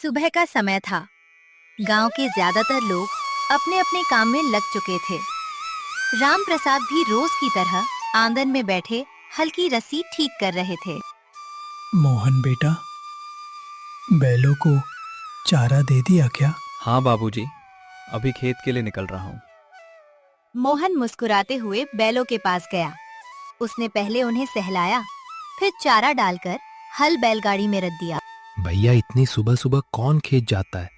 सुबह का समय था। गांव के ज्यादातर लोग अपने अपने काम में लग चुके थे। राम प्रसाद भी रोज की तरह आंगन में बैठे हल्की रस्सी ठीक कर रहे थे। मोहन बेटा, बैलों को चारा दे दिया क्या? हाँ बाबूजी, अभी खेत के लिए निकल रहा हूँ। मोहन मुस्कुराते हुए बैलों के पास गया। उसने पहले उन्हें सहलाया, फिर चारा डालकर हल बैलगाड़ी में रख दिया। भैया, इतनी सुबह सुबह कौन खेत जाता है?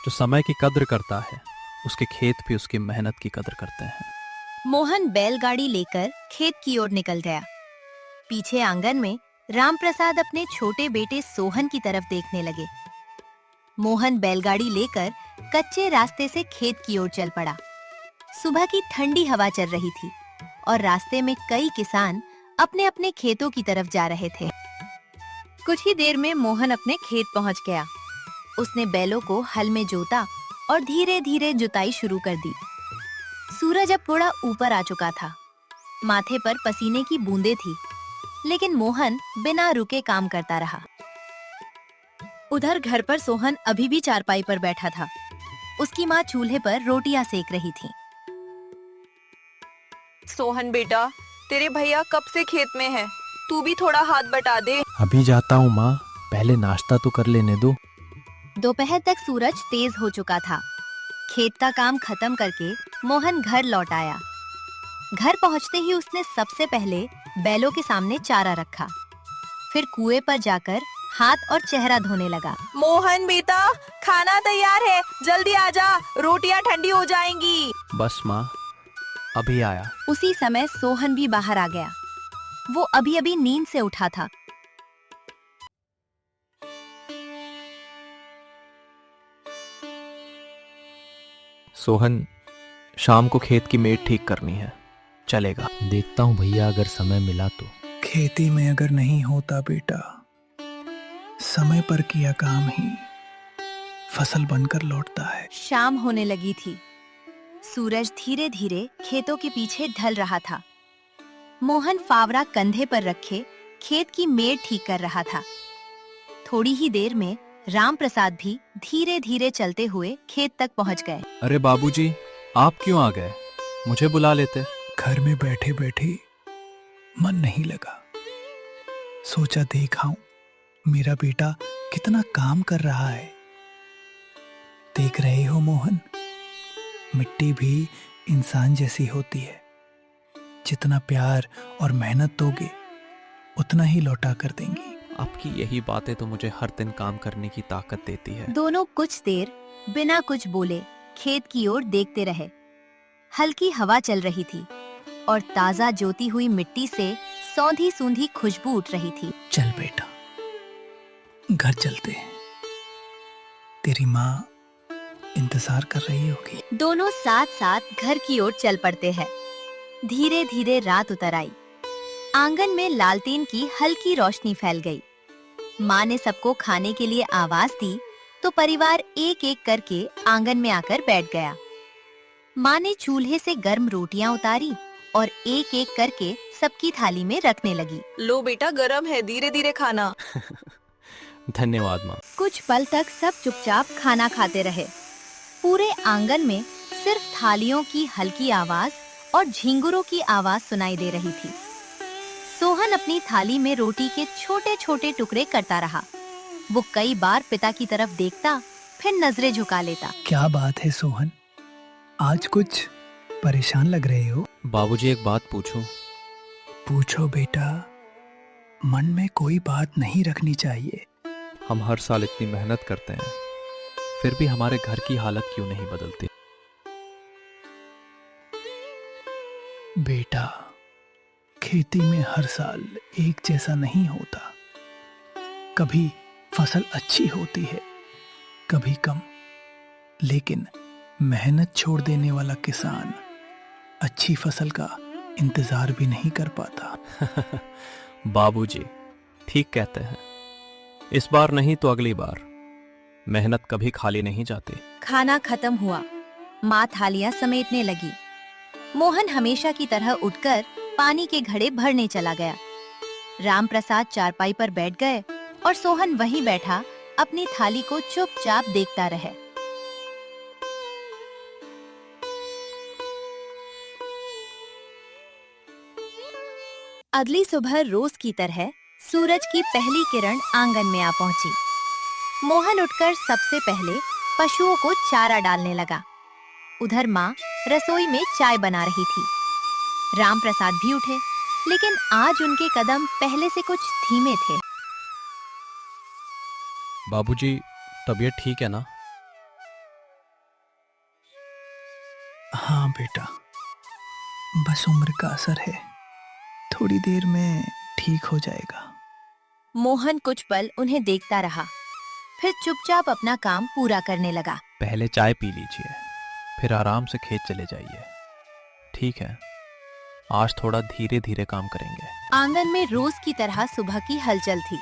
जो समय की कद्र करता है, उसके खेत भी उसकी मेहनत की कद्र करते हैं। मोहन बैलगाड़ी लेकर खेत की ओर निकल गया। पीछे आंगन में रामप्रसाद अपने छोटे बेटे सोहन की तरफ देखने लगे। मोहन बैलगाड़ी लेकर कच्चे रास्ते से खेत की ओर चल पड़ा। सुबह की ठंडी हवा चल रही थी और रास्ते में कई किसान अपने अपने खेतों की तरफ जा रहे थे। कुछ ही देर में मोहन अपने खेत पहुंच गया। उसने बैलों को हल में जोता और धीरे धीरे जुताई शुरू कर दी। सूरज अब थोड़ा ऊपर आ चुका था। माथे पर पसीने की बूंदें थी, लेकिन मोहन बिना रुके काम करता रहा। उधर घर पर सोहन अभी भी चारपाई पर बैठा था। उसकी माँ चूल्हे पर रोटियां सेक रही थी। सोहन बेटा, तेरे भैया कब से खेत में है? तू भी थोड़ा हाथ बटा दे। अभी जाता हूँ माँ, पहले नाश्ता तो कर लेने दो। दोपहर तक सूरज तेज हो चुका था। खेत का काम खत्म करके मोहन घर लौट आया। घर पहुंचते ही उसने सबसे पहले बैलों के सामने चारा रखा। फिर कुएं पर जाकर हाथ और चेहरा धोने लगा। मोहन बेटा, खाना तैयार है, जल्दी आजा, रोटियां ठंडी हो जाएंगी। बस माँ, अभी आया। उसी समय सोहन भी बाहर आ गया। वो अभी अभी नींद से उठा था। सोहन, शाम को खेत की मेड़ ठीक करनी है, चलेगा? देखता हूँ भैया, अगर समय मिला तो। खेती में अगर नहीं होता बेटा, समय पर किया काम ही फसल बनकर लौटता है। शाम होने लगी थी। सूरज धीरे धीरे खेतों के पीछे ढल रहा था। मोहन फावड़ा कंधे पर रखे खेत की मेड़ ठीक कर रहा था। थोड़ी ही देर में रामप्रसाद भी धीरे धीरे चलते हुए खेत तक पहुंच गए। अरे बाबूजी, आप क्यों आ गए? मुझे बुला लेते। घर में बैठे बैठे मन नहीं लगा। सोचा देखाऊं मेरा बेटा कितना काम कर रहा है। देख रहे हो मोहन, मिट्टी भी इंसान जैसी होती है। जितना प्यार और मेहनत दोगे, उतना ही लौटा कर देंगी। आपकी यही बातें तो मुझे हर दिन काम करने की ताकत देती है। दोनों कुछ देर बिना कुछ बोले खेत की ओर देखते रहे। हल्की हवा चल रही थी और ताजा जोती हुई मिट्टी से सौंधी सूंधी खुशबू उठ रही थी। चल बेटा, घर चलते हैं। तेरी माँ इंतजार कर रही होगी। दोनों साथ साथ घर की ओर चल पड़ते हैं। धीरे धीरे रात उतर आई। आंगन में लालटेन की हल्की रोशनी फैल गई। माँ ने सबको खाने के लिए आवाज दी तो परिवार एक एक करके आंगन में आकर बैठ गया। माँ ने चूल्हे से गर्म रोटियां उतारी और एक एक करके सबकी थाली में रखने लगी। लो बेटा, गरम है, धीरे धीरे खाना। धन्यवाद माँ। कुछ पल तक सब चुपचाप खाना खाते रहे। पूरे आंगन में सिर्फ थालियों की हल्की आवाज और झिंगुरों की आवाज सुनाई दे रही थी। सोहन अपनी थाली में रोटी के छोटे छोटे टुकड़े करता रहा। वो कई बार पिता की तरफ देखता, फिर नजरें झुका लेता। क्या बात है सोहन, आज कुछ परेशान लग रहे हो? बाबूजी, एक बात पूछूं? पूछो बेटा, मन में कोई बात नहीं रखनी चाहिए। हम हर साल इतनी मेहनत करते हैं, फिर भी हमारे घर की हालत क्यों नहीं बदलती? बेटा, खेती में हर साल एक जैसा नहीं होता। कभी फसल अच्छी होती है, कभी कम। लेकिन मेहनत छोड़ देने वाला किसान अच्छी फसल का इंतजार भी नहीं कर पाता। बाबूजी, ठीक कहते हैं। इस बार नहीं तो अगली बार। मेहनत कभी खाली नहीं जाती। खाना खत्म हुआ। माँ थालियां समेटने लगी। मोहन हमेशा की तरह उठकर पानी के घड़े भरने चला गया। रामप्रसाद चारपाई पर बैठ गए और सोहन वहीं बैठा अपनी थाली को चुपचाप देखता रहे। अगली सुबह रोज की तरह सूरज की पहली किरण आंगन में आ पहुंची। मोहन उठकर सबसे पहले पशुओं को चारा डालने लगा। उधर माँ रसोई में चाय बना रही थी। राम प्रसाद भी उठे, लेकिन आज उनके कदम पहले से कुछ धीमे थे। बाबूजी, तबीयत ठीक है ना? हाँ बेटा, बस उम्र का असर है, थोड़ी देर में ठीक हो जाएगा। मोहन कुछ पल उन्हें देखता रहा, फिर चुपचाप अपना काम पूरा करने लगा। पहले चाय पी लीजिए, फिर आराम से खेत चले जाइए। ठीक है, आज थोड़ा धीरे धीरे काम करेंगे। आंगन में रोज की तरह सुबह की हलचल थी,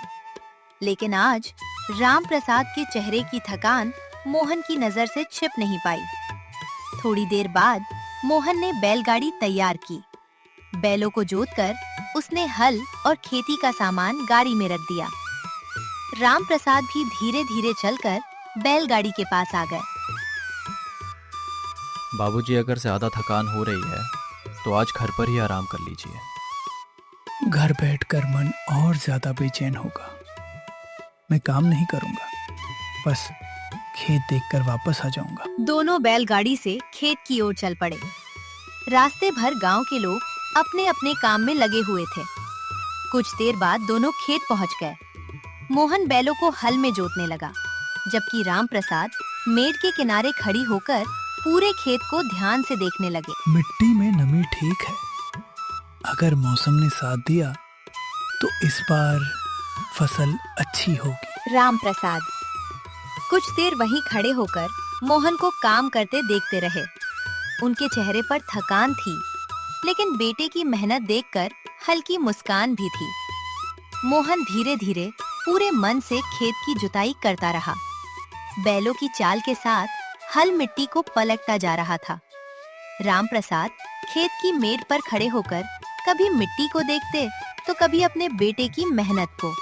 लेकिन आज राम प्रसाद के चेहरे की थकान मोहन की नजर से छिप नहीं पाई। थोड़ी देर बाद मोहन ने बैलगाड़ी तैयार की। बैलों को जोतकर उसने हल और खेती का सामान गाड़ी में रख दिया। राम प्रसाद भी धीरे धीरे चलकर बैलगाड़ी के पास आ गए। बाबूजी, अगर ज्यादा थकान हो रही है तो आज घर पर ही आराम कर लीजिए। घर बैठकर मन और ज्यादा बेचैन होगा। मैं काम नहीं करूंगा, बस खेत देखकर वापस आ जाऊंगा। दोनों बैलगाड़ी से खेत की ओर चल पड़े। रास्ते भर गांव के लोग अपने अपने काम में लगे हुए थे। कुछ देर बाद दोनों खेत पहुंच गए। मोहन बैलों को हल में जोतने लगा, जबकि राम प्रसाद मेड़ के किनारे खड़ी होकर पूरे खेत को ध्यान से देखने लगे। मिट्टी में नमी ठीक है, अगर मौसम ने साथ दिया तो इस बार फसल अच्छी होगी। राम प्रसाद कुछ देर वहीं खड़े होकर मोहन को काम करते देखते रहे। उनके चेहरे पर थकान थी, लेकिन बेटे की मेहनत देखकर हल्की मुस्कान भी थी। मोहन धीरे धीरे पूरे मन से खेत की जुताई करता रहा। बैलों की चाल के साथ हल मिट्टी को पलटता जा रहा था। राम प्रसाद खेत की मेड़ पर खड़े होकर कभी मिट्टी को देखते तो कभी अपने बेटे की मेहनत को।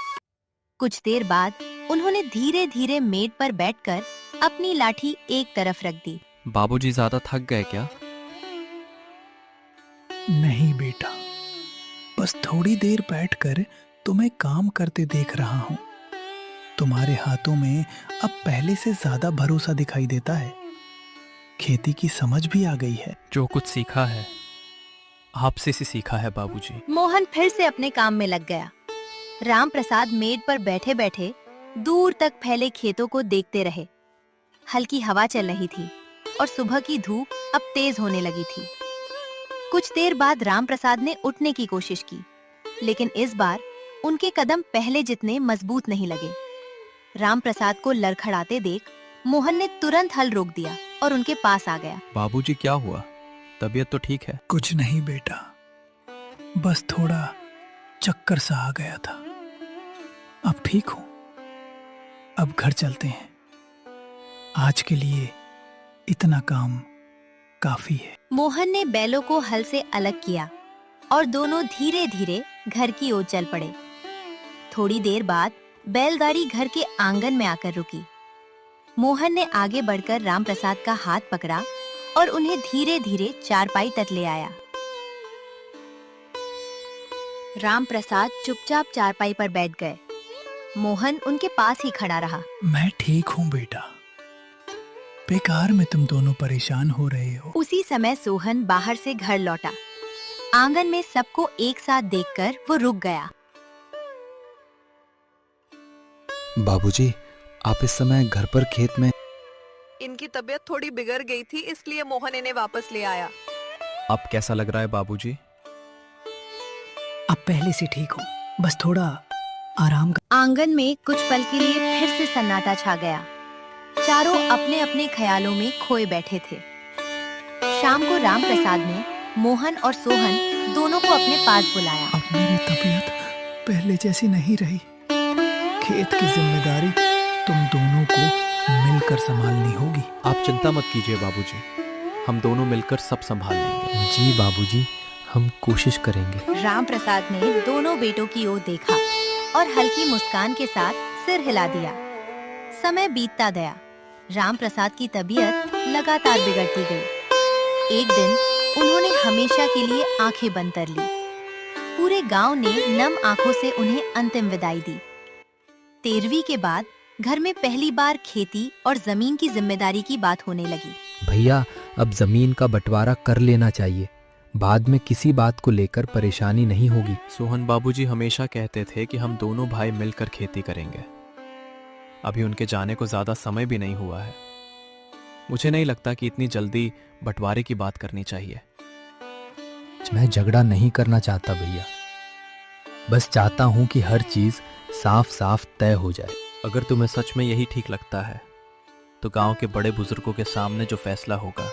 कुछ देर बाद उन्होंने धीरे धीरे मेड़ पर बैठकर अपनी लाठी एक तरफ रख दी। बाबूजी, ज्यादा थक गए क्या? नहीं बेटा, बस थोड़ी देर बैठकर तुम्हें काम करते देख रहा हूँ। तुम्हारे हाथों में अब पहले से ज्यादा भरोसा दिखाई देता है। खेती की समझ भी आ गई है। जो कुछ सीखा है आपसे से सीखा है बाबूजी। मोहन फिर से अपने काम में लग गया। राम प्रसाद मेड़ पर बैठे बैठे दूर तक फैले खेतों को देखते रहे। हल्की हवा चल रही थी और सुबह की धूप अब तेज होने लगी थी। कुछ देर बाद राम प्रसाद ने उठने की कोशिश की, लेकिन इस बार उनके कदम पहले जितने मजबूत नहीं लगे। राम प्रसाद को लड़खड़ाते देख मोहन ने तुरंत हल रोक दिया और उनके पास आ गया। बाबूजी, क्या हुआ? तबीयत तो ठीक है? कुछ नहीं बेटा, बस थोड़ा चक्कर सा आ गया था। अब ठीक हूँ। अब घर चलते हैं। आज के लिए इतना काम काफी है। मोहन ने बैलों को हल से अलग किया और दोनों धीरे धीरे घर की ओर चल पड़े। थोड़ी देर बाद बैलगाड़ी घर के आंगन में आकर रुकी। मोहन ने आगे बढ़कर राम प्रसाद का हाथ पकड़ा और उन्हें धीरे धीरे चारपाई तक ले आया। राम प्रसाद चुपचाप चारपाई पर बैठ गए। मोहन उनके पास ही खड़ा रहा। मैं ठीक हूँ बेटा, बेकार में तुम दोनों परेशान हो रहे हो। उसी समय सोहन बाहर से घर लौटा। आंगन में सबको एक साथ देखकर वो रुक गया। बाबूजी, आप इस समय घर पर खेत में? इनकी तबीयत थोड़ी बिगड़ गई थी, इसलिए मोहन इन्हें वापस ले आया। अब कैसा लग रहा है बाबूजी? अब पहले से ठीक हूँ, बस थोड़ा आराम कर। आंगन में कुछ पल के लिए फिर से सन्नाटा छा गया। चारों अपने अपने ख्यालों में खोए बैठे थे। शाम को राम प्रसाद ने मोहन और सोहन दोनों को अपने पास बुलाया। अब मेरी तबीयत पहले जैसी नहीं रही। खेत की जिम्मेदारी तुम दोनों को मिलकर संभालनी होगी। आप चिंता मत कीजिए बाबूजी, हम दोनों मिलकर सब संभाल लेंगे। जी बाबूजी, हम कोशिश करेंगे। राम प्रसाद ने दोनों बेटों की ओर देखा और हल्की मुस्कान के साथ सिर हिला दिया। समय बीतता गया। राम प्रसाद की तबीयत लगातार बिगड़ती गई। एक दिन उन्होंने हमेशा के लिए आंखें बंद कर ली। पूरे गांव ने नम आंखों से उन्हें अंतिम विदाई दी। 13वीं के बाद घर में पहली बार खेती और जमीन की जिम्मेदारी की बात होने लगी। भैया, अब जमीन का बंटवारा कर लेना चाहिए। बाद में किसी बात को लेकर परेशानी नहीं होगी। सोहन बाबूजी हमेशा कहते थे कि हम दोनों भाई मिलकर खेती करेंगे। अभी उनके जाने को ज्यादा समय भी नहीं हुआ है। मुझे नहीं लगता कि इतनी जल्दी बंटवारे की बात करनी चाहिए। मैं झगड़ा नहीं करना चाहता भैया, बस चाहता हूँ कि हर चीज साफ साफ तय हो जाए। अगर तुम्हें सच में यही ठीक लगता है तो गांव के बड़े बुजुर्गों के सामने जो फैसला होगा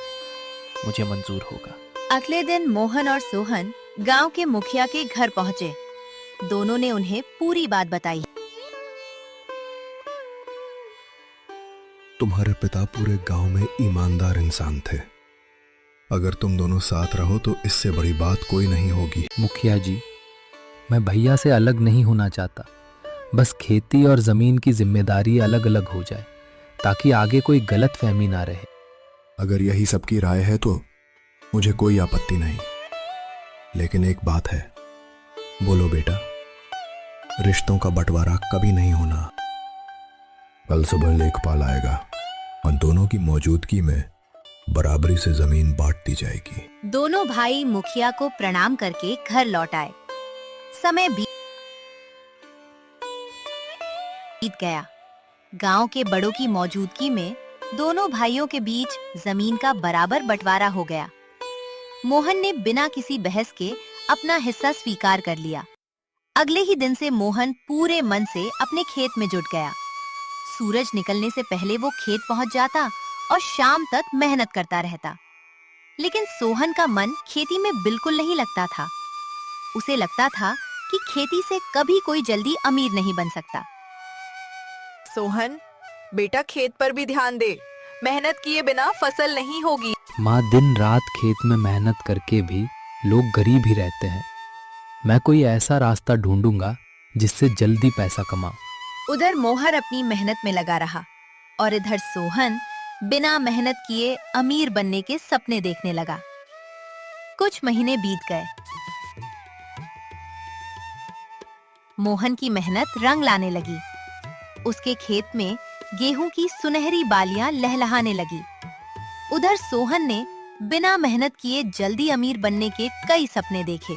मुझे मंजूर होगा। अगले दिन मोहन और सोहन गांव के मुखिया के घर पहुंचे। दोनों ने उन्हें पूरी बात बताई। तुम्हारे पिता पूरे गांव में ईमानदार इंसान थे। अगर तुम दोनों साथ रहो तो इससे बड़ी बात कोई नहीं होगी। मुखिया जी, मैं भैया से अलग नहीं होना चाहता। बस खेती और जमीन की जिम्मेदारी अलग अलग हो जाए ताकि आगे कोई गलत फहमी ना रहे। अगर यही सबकी राय है तो मुझे कोई आपत्ति नहीं, लेकिन एक बात है। बोलो बेटा, रिश्तों का बंटवारा कभी नहीं होना। कल सुबह लेखपाल आएगा और दोनों की मौजूदगी में बराबरी से जमीन बांट दी जाएगी। दोनों भाई मुखिया को प्रणाम करके घर लौट आए। समय बीत गया। गांव के बड़ों की मौजूदगी में दोनों भाइयों के बीच जमीन का बराबर बंटवारा हो गया। मोहन ने बिना किसी बहस के अपना हिस्सा स्वीकार कर लिया। अगले ही दिन से मोहन पूरे मन से अपने खेत में जुट गया। सूरज निकलने से पहले वो खेत पहुंच जाता और शाम तक मेहनत करता रहता। लेकिन सोहन का मन खेती में बिल्कुल नहीं लगता था। उसे लगता था कि खेती से कभी कोई जल्दी अमीर नहीं बन सकता। सोहन, बेटा खेत पर भी ध्यान दे। मेहनत किए बिना फसल नहीं होगी। माँ, दिन रात खेत में मेहनत करके भी लोग गरीब ही रहते हैं। मैं कोई ऐसा रास्ता ढूंढूंगा जिससे जल्दी पैसा कमाऊं। उधर मोहन अपनी मेहनत में लगा रहा और इधर सोहन बिना मेहनत किए अमीर बनने के सपने देखने लगा। कुछ महीने बीत गए। मोहन की मेहनत रंग लाने लगी। उसके खेत में गेहूं की सुनहरी बालियां लहलहाने लगी। उधर सोहन ने बिना मेहनत किए जल्दी अमीर बनने के कई सपने देखे,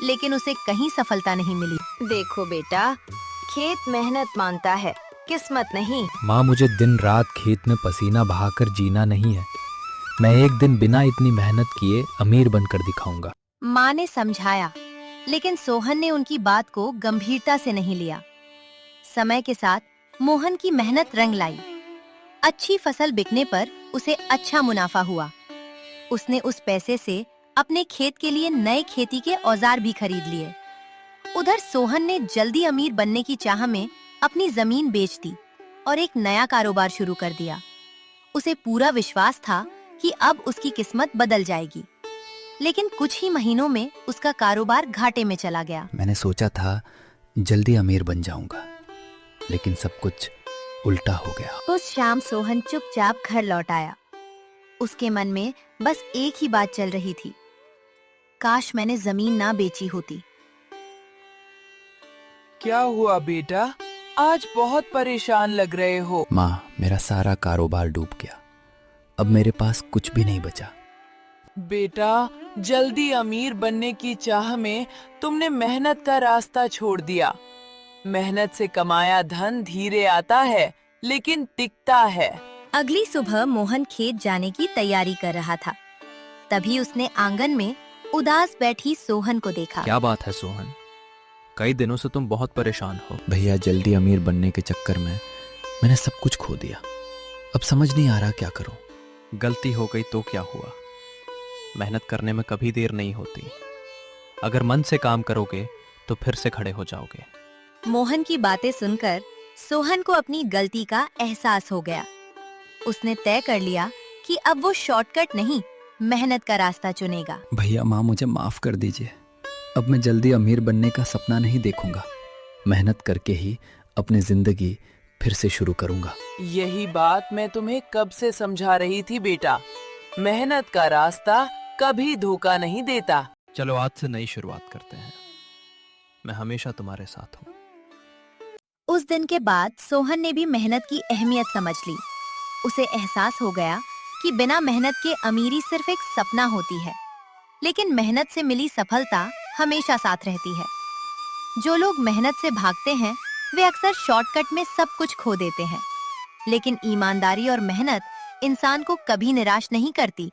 लेकिन उसे कहीं सफलता नहीं मिली। देखो बेटा, खेत मेहनत मांगता है, किस्मत नहीं। माँ, मुझे दिन रात खेत में पसीना बहाकर जीना नहीं है। मैं एक दिन बिना इतनी मेहनत किए अमीर बनकर दिखाऊंगा। माँ ने समझाया, लेकिन सोहन ने उनकी बात को गंभीरता से नहीं लिया। समय के साथ मोहन की मेहनत रंग लाई। अच्छी फसल बिकने पर उसे अच्छा मुनाफा हुआ। उसने उस पैसे से अपने खेत के लिए नए खेती के औजार भी खरीद लिए। उधर सोहन ने जल्दी अमीर बनने की चाह में अपनी जमीन बेच दी और एक नया कारोबार शुरू कर दिया। उसे पूरा विश्वास था कि अब उसकी किस्मत बदल जाएगी, लेकिन कुछ ही महीनों में उसका कारोबार घाटे में चला गया। मैंने सोचा था जल्दी अमीर बन जाऊंगा, लेकिन सब कुछ उल्टा हो गया। उस शाम सोहन चुपचाप घर लौट आया। उसके मन में बस एक ही बात चल रही थी, काश मैंने जमीन ना बेची होती। क्या हुआ बेटा, आज बहुत परेशान लग रहे हो। माँ, मेरा सारा कारोबार डूब गया। अब मेरे पास कुछ भी नहीं बचा। बेटा, जल्दी अमीर बनने की चाह में तुमने मेहनत का रास्ता छोड़ दिया। मेहनत से कमाया धन धीरे आता है, लेकिन टिकता है। अगली सुबह मोहन खेत जाने की तैयारी कर रहा था। तभी उसने आंगन में उदास बैठी सोहन को देखा। क्या बात है सोहन, कई दिनों से तुम बहुत परेशान हो। भैया, जल्दी अमीर बनने के चक्कर में मैंने सब कुछ खो दिया। अब समझ नहीं आ रहा क्या करूं। गलती हो गई तो क्या हुआ, मेहनत करने में कभी देर नहीं होती। अगर मन से काम करोगे तो फिर से खड़े हो जाओगे। मोहन की बातें सुनकर सोहन को अपनी गलती का एहसास हो गया। उसने तय कर लिया कि अब वो शॉर्टकट नहीं, मेहनत का रास्ता चुनेगा। भैया, माँ, मुझे माफ कर दीजिए। अब मैं जल्दी अमीर बनने का सपना नहीं देखूंगा। मेहनत करके ही अपनी जिंदगी फिर से शुरू करूंगा। यही बात मैं तुम्हें कब से समझा रही थी बेटा। मेहनत का रास्ता कभी धोखा नहीं देता। चलो आज से नई शुरुआत करते हैं। मैं हमेशा तुम्हारे साथ हूँ। उस दिन के बाद सोहन ने भी मेहनत की अहमियत समझ ली। उसे एहसास हो गया कि बिना मेहनत के अमीरी सिर्फ एक सपना होती है, लेकिन मेहनत से मिली सफलता हमेशा साथ रहती है। जो लोग मेहनत से भागते हैं वे अक्सर शॉर्टकट में सब कुछ खो देते हैं, लेकिन ईमानदारी और मेहनत इंसान को कभी निराश नहीं करती।